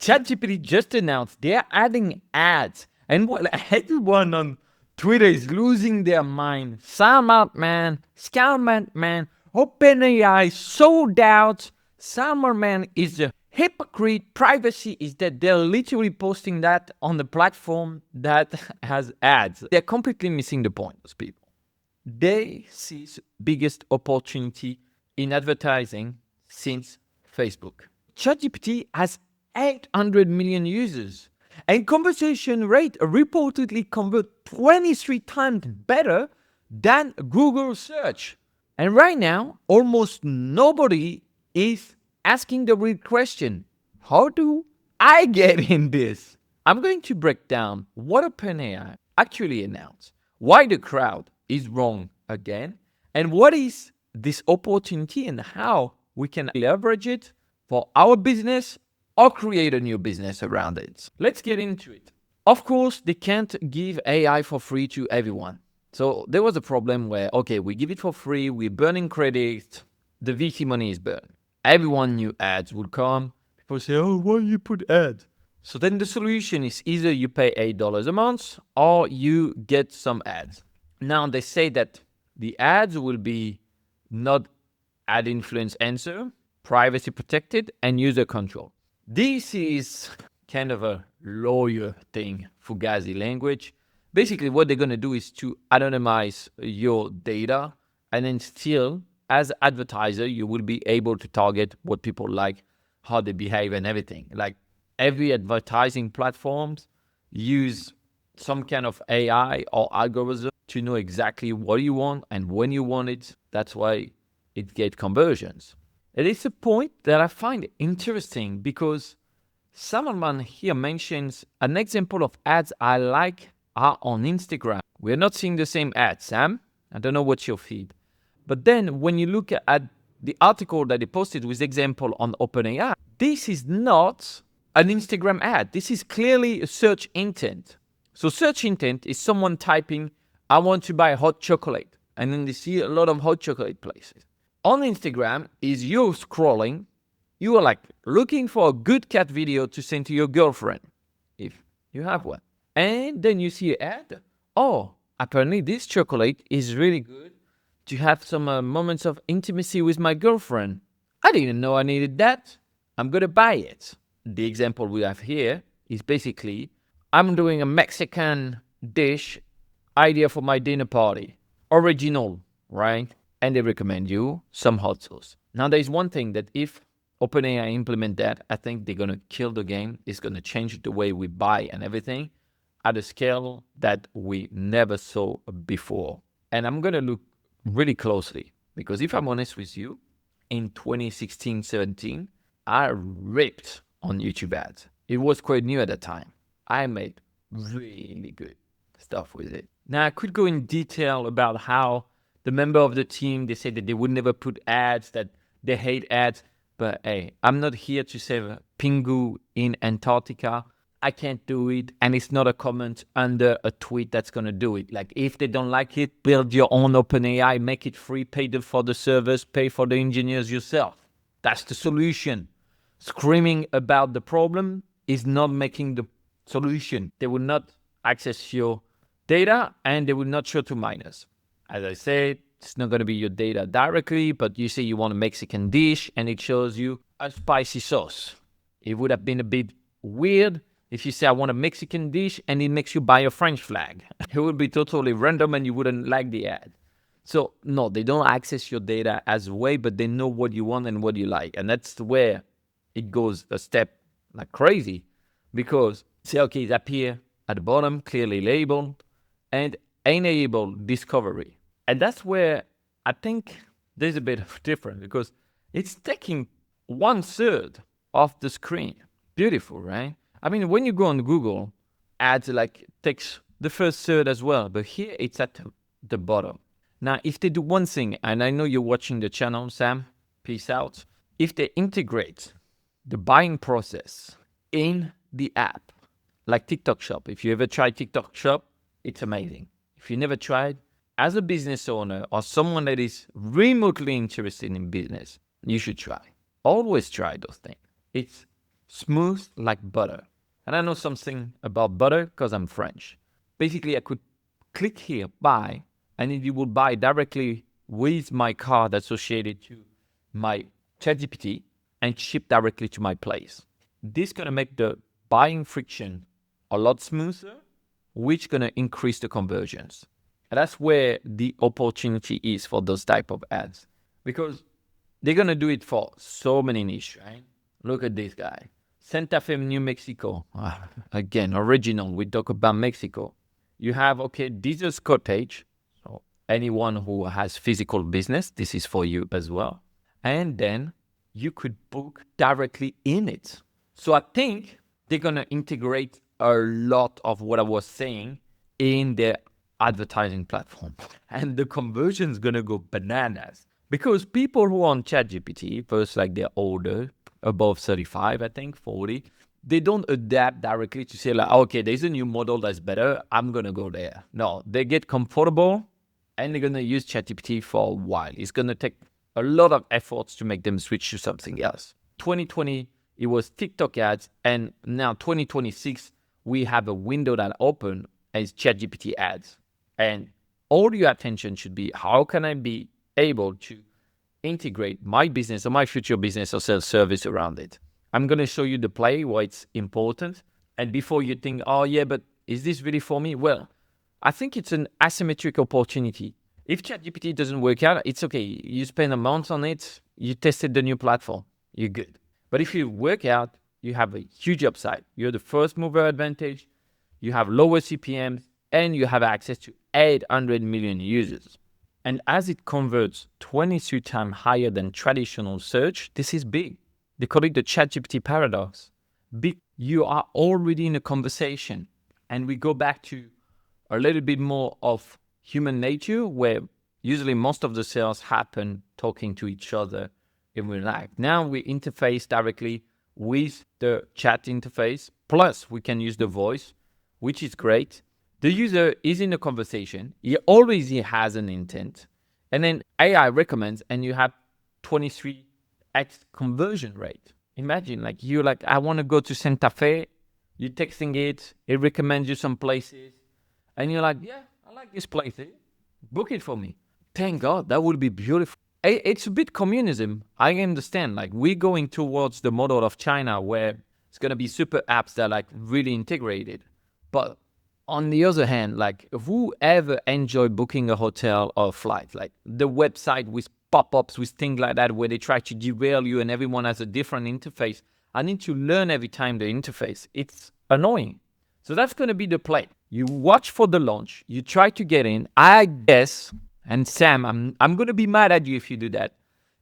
ChatGPT just announced they're adding ads, and what everyone on Twitter is losing their mind. Salmon man, Scalman man, OpenAI sold out. Salmon man is a hypocrite. Privacy is that they're literally posting that on the platform that has ads. They're completely missing the point, those people. They see biggest opportunity in advertising since Facebook. ChatGPT has 800 million users, and conversation rate reportedly convert 23 times better than Google search. And right now, almost nobody is asking the real question: how do I get in this? I'm going to break down what OpenAI actually announced, why the crowd is wrong again, and what is this opportunity and how we can leverage it for our business or create a new business around it. Let's get into it. Of course, they can't give AI for free to everyone. So there was a problem where, okay, we give it for free, we're burning credits, the VC money is burned. Everyone knew ads would come. People say, oh, why you put ads? So then the solution is either you pay $8 a month or you get some ads. Now they say that the ads will be not ad influence answer, privacy protected, and user control. This is kind of a lawyer thing, Fugazi language. Basically, what they're going to do is to anonymize your data, and then still, as advertiser, you will be able to target what people like, how they behave, and everything. Like every advertising platforms use some kind of AI or algorithm to know exactly what you want and when you want it. That's why it gets conversions. It is a point that I find interesting because someone here mentions an example of ads I like are on Instagram. We're not seeing the same ads, Sam. I don't know what's your feed. But then when you look at the article that they posted with example on OpenAI, this is not an Instagram ad. This is clearly a search intent. So search intent is someone typing, I want to buy hot chocolate. And then they see a lot of hot chocolate places. On Instagram is you scrolling. You are like looking for a good cat video to send to your girlfriend, if you have one. And then you see an ad. Oh, apparently this chocolate is really good to have some moments of intimacy with my girlfriend. I didn't know I needed that. I'm going to buy it. The example we have here is basically, I'm doing a Mexican dish idea for my dinner party. Original, right? And they recommend you some hot sauce. Now, there's one thing that if OpenAI implement that, I think they're going to kill the game. It's going to change the way we buy and everything at a scale that we never saw before. And I'm going to look really closely because if I'm honest with you, in 2016-17, I ripped on YouTube ads. It was quite new at the time. I made really good stuff with it. Now, I could go in detail about how the member of the team, they said that they would never put ads, that they hate ads. But hey, I'm not here to save Pingu in Antarctica. I can't do it. And it's not a comment under a tweet that's going to do it. Like if they don't like it, build your own OpenAI, make it free, pay for the servers, pay for the engineers yourself. That's the solution. Screaming about the problem is not making the solution. They will not access your data and they will not show to minors. As I said, it's not going to be your data directly, but you say you want a Mexican dish and it shows you a spicy sauce. It would have been a bit weird if you say, I want a Mexican dish and it makes you buy a French flag. It would be totally random and you wouldn't like the ad. So no, they don't access your data as a way, but they know what you want and what you like. And that's where it goes a step like crazy because say, okay, it's up here at the bottom, clearly labeled and enable discovery. And that's where I think there's a bit of difference because it's taking 1/3 of the screen. Beautiful, right? I mean, when you go on Google, ads like takes the first third as well, but here it's at the bottom. Now, if they do one thing, and I know you're watching the channel, Sam, peace out. If they integrate the buying process in the app, like TikTok Shop, if you ever tried TikTok Shop, it's amazing. If you never tried, as a business owner or someone that is remotely interested in business, you should try. Always try those things. It's smooth like butter. And I know something about butter because I'm French. Basically, I could click here, buy, and it will buy directly with my card associated to my ChatGPT and ship directly to my place. This gonna make the buying friction a lot smoother, which gonna increase the conversions. And that's where the opportunity is for those type of ads, because they're gonna do it for so many niche, right? Look at this guy, Santa Fe, New Mexico. Again, original. We talk about Mexico. You have, okay, this is cottage. So anyone who has physical business, this is for you as well. And then you could book directly in it. So I think they're going to integrate a lot of what I was saying in their advertising platform. And the conversion is going to go bananas. Because people who are on ChatGPT, first, like they're older, above 35, I think, 40, they don't adapt directly to say like, okay, there's a new model that's better, I'm going to go there. No, they get comfortable and they're going to use ChatGPT for a while. It's going to take a lot of efforts to make them switch to something else. 2020, it was TikTok ads, and now 2026, we have a window that open as ChatGPT ads. And all your attention should be, how can I be able to integrate my business or my future business or sales service around it? I'm going to show you the play, why it's important. And before you think, oh yeah, but is this really for me? Well, I think it's an asymmetric opportunity. If ChatGPT doesn't work out, it's okay. You spend a month on it, you tested the new platform, you're good. But if you work out, you have a huge upside. You're the first mover advantage, you have lower CPMs, and you have access to 800 million users. And as it converts 23 times higher than traditional search, this is big. They call it the ChatGPT paradox. You are already in a conversation. And we go back to a little bit more of human nature, where usually most of the sales happen talking to each other in real life. Now we interface directly with the chat interface, plus we can use the voice, which is great. The user is in a conversation. He always has an intent. And then AI recommends, and you have 23x conversion rate. Imagine, like, you're like, I want to go to Santa Fe. You're texting it. It recommends you some places. And you're like, yeah, I like this place. Book it for me. Thank God. That would be beautiful. It's a bit communism. I understand. Like, we're going towards the model of China, where it's going to be super apps that are like really integrated. But on the other hand, like, whoever enjoy booking a hotel or a flight, like the website with pop-ups, with things like that, where they try to derail you and everyone has a different interface. I need to learn every time the interface. It's annoying. So that's going to be the play. You watch for the launch. You try to get in. I guess, and Sam, I'm going to be mad at you if you do that,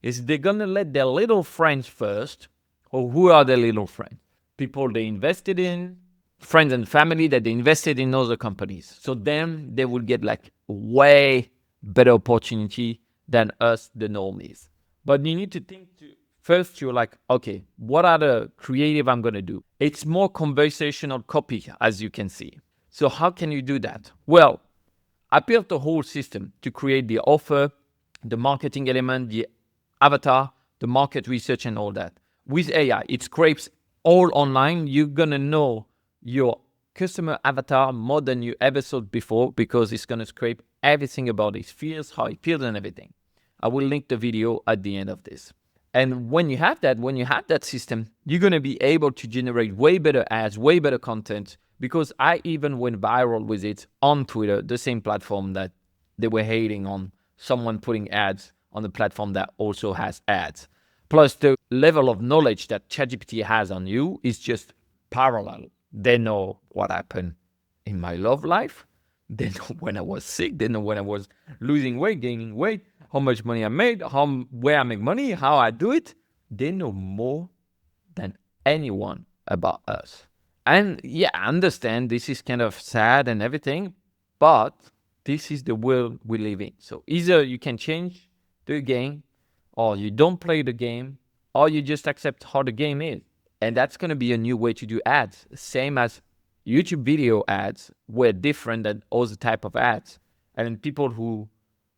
is they're going to let their little friends first. Or who are their little friends? People they invested in, friends and family that they invested in other companies. So then they will get like way better opportunity than us, the normies. But you need to think first, you're like, okay, what are the creative I'm going to do? It's more conversational copy, as you can see. So how can you do that? Well, I built a whole system to create the offer, the marketing element, the avatar, the market research, and all that. With AI, it scrapes all online. You're going to know your customer avatar more than you ever thought before, because it's going to scrape everything about his fears, how he feels, and everything. I will link the video at the end of this. And when you have that system, you're going to be able to generate way better ads, way better content, because I even went viral with it on Twitter, the same platform that they were hating on someone putting ads on the platform that also has ads. Plus, the level of knowledge that ChatGPT has on you is just parallel. They know what happened in my love life. They know when I was sick. They know when I was losing weight, gaining weight, how much money I made, where I make money, how I do it. They know more than anyone about us. And yeah, I understand this is kind of sad and everything, but this is the world we live in. So either you can change the game, or you don't play the game, or you just accept how the game is. And that's going to be a new way to do ads. Same as YouTube video ads were different than other type of ads. And people who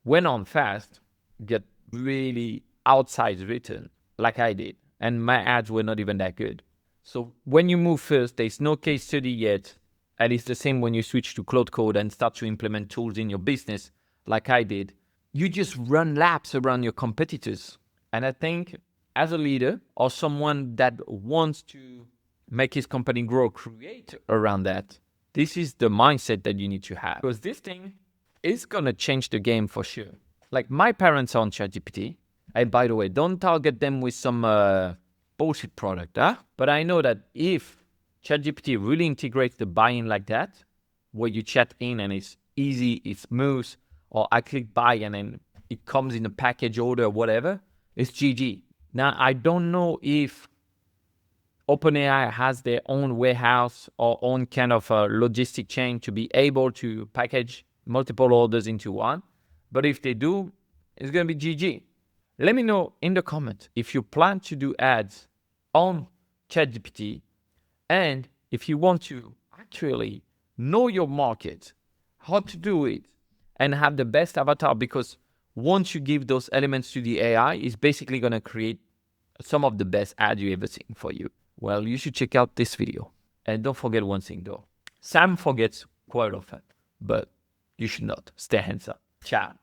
went on fast get really outsized return, like I did. And my ads were not even that good. So when you move first, there's no case study yet. And it's the same when you switch to Cloud Code and start to implement tools in your business, like I did. You just run laps around your competitors. And I think as a leader or someone that wants to make his company grow, create around that, this is the mindset that you need to have. Because this thing is going to change the game for sure. Like my parents are on ChatGPT. And by the way, don't target them with some bullshit product, huh? But I know that if ChatGPT really integrates the buy-in like that, where you chat in and it's easy, it's smooth, or I click buy and then it comes in a package order or whatever, it's GG. Now, I don't know if OpenAI has their own warehouse or own kind of a logistic chain to be able to package multiple orders into one. But if they do, it's going to be GG. Let me know in the comments if you plan to do ads on ChatGPT and if you want to actually know your market, how to do it, and have the best avatar, because once you give those elements to the AI, it's basically going to create some of the best ads you ever seen for you. Well, you should check out this video. And don't forget one thing though. Sam forgets quite often, but you should not. Stay hands up. Ciao.